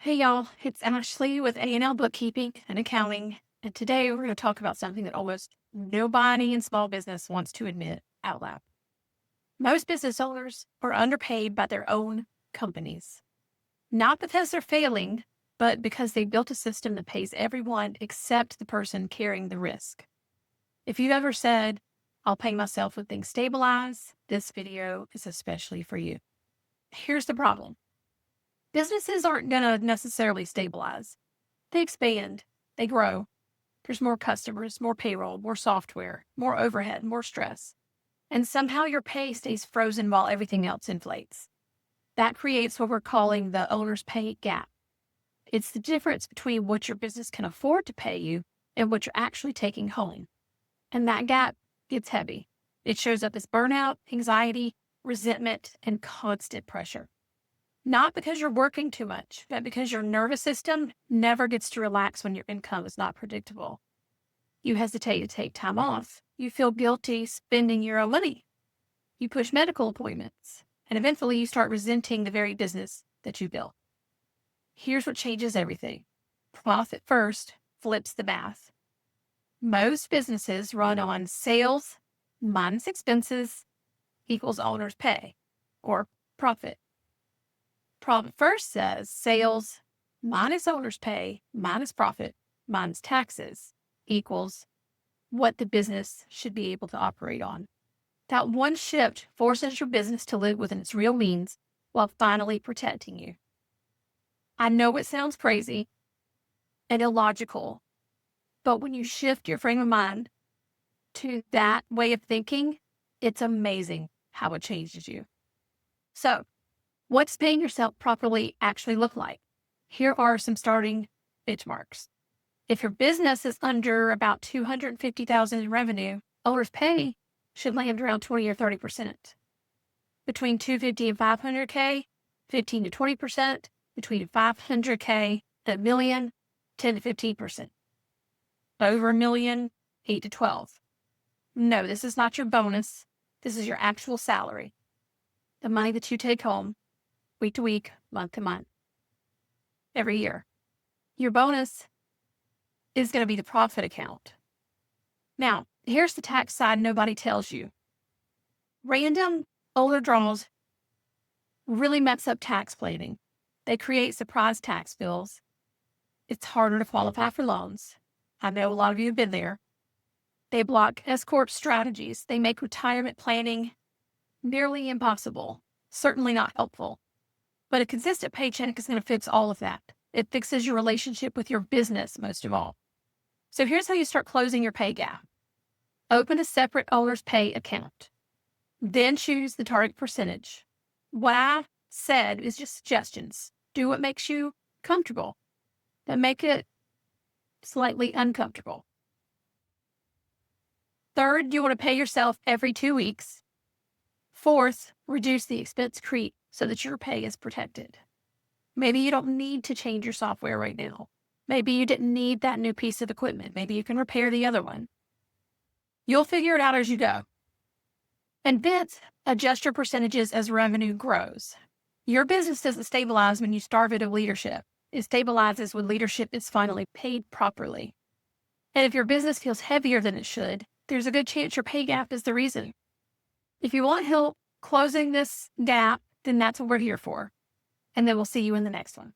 Hey y'all, it's Ashley with A&L Bookkeeping and Accounting, and today we're going to talk about something that almost nobody in small business wants to admit out loud. Most business owners are underpaid by their own companies, not because they're failing, but because they built a system that pays everyone except the person carrying the risk. If you've ever said, "I'll pay myself when things stabilize," this video is especially for you. Here's the problem. Businesses aren't going to necessarily stabilize. They expand, they grow. There's more customers, more payroll, more software, more overhead, more stress. And somehow your pay stays frozen while everything else inflates. That creates what we're calling the owner's pay gap. It's the difference between what your business can afford to pay you and what you're actually taking home. And that gap gets heavy. It shows up as burnout, anxiety, resentment, and constant pressure. Not because you're working too much, but because your nervous system never gets to relax when your income is not predictable. You hesitate to take time off. You feel guilty spending your own money. You push medical appointments. And eventually you start resenting the very business that you built. Here's what changes everything. Profit first flips the math. Most businesses run on sales minus expenses equals owner's pay or profit. Profit first says sales minus owner's pay minus profit minus taxes equals what the business should be able to operate on. That one shift forces your business to live within its real means while finally protecting you. I know it sounds crazy and illogical, but when you shift your frame of mind to that way of thinking, it's amazing how it changes you. So, what's paying yourself properly actually look like? Here are some starting benchmarks. If your business is under about $250,000 in revenue, owner's pay should land around 20 or 30%. Between $250,000 and $500,000, 15 to 20%. Between $500,000 and $1 million, 10 to 15%. Over $1 million, 8 to 12. No, this is not your bonus. This is your actual salary. The money that you take home week to week, month to month, every year. Your bonus is going to be the profit account. Now, here's the tax side nobody tells you. Random older draws really mess up tax planning. They create surprise tax bills. It's harder to qualify for loans. I know a lot of you have been there. They block S-Corp strategies. They make retirement planning nearly impossible, certainly not helpful. But a consistent paycheck is going to fix all of that. It fixes your relationship with your business, most of all. So here's how you start closing your pay gap. Open a separate owner's pay account. Then choose the target percentage. What I said is just suggestions. Do what makes you comfortable. Don't make it slightly uncomfortable. Third, you want to pay yourself every 2 weeks. Fourth, reduce the expense creep so that your pay is protected. Maybe you don't need to change your software right now. Maybe you didn't need that new piece of equipment. Maybe you can repair the other one. You'll figure it out as you go. And fifth, adjust your percentages as revenue grows. Your business doesn't stabilize when you starve it of leadership. It stabilizes when leadership is finally paid properly. And if your business feels heavier than it should, there's a good chance your pay gap is the reason. If you want help closing this gap, then that's what we're here for. And then we'll see you in the next one.